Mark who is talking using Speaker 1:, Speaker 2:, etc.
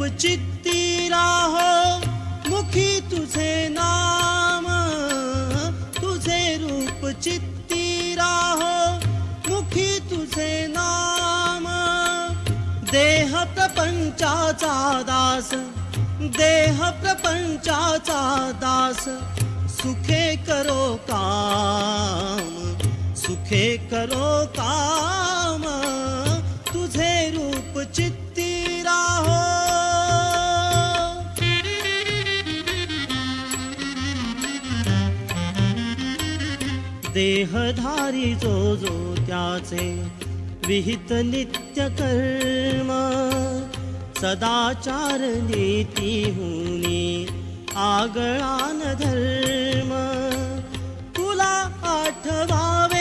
Speaker 1: चित्ती राहो मुखी तुझे नाम, तुझे रूप चित्ती राहो मुखी तुझे नाम। देह प्रपंचाचा दास, देह प्रपंचाचा दास, सुखे करो काम, सुखे करो काम, तुझे रूप चित्ती राहो। देहधारी जो जो त्याचे विहित नित्य कर्म, सदाचार नीती हुनी आगळान धर्म, तुला आठवावे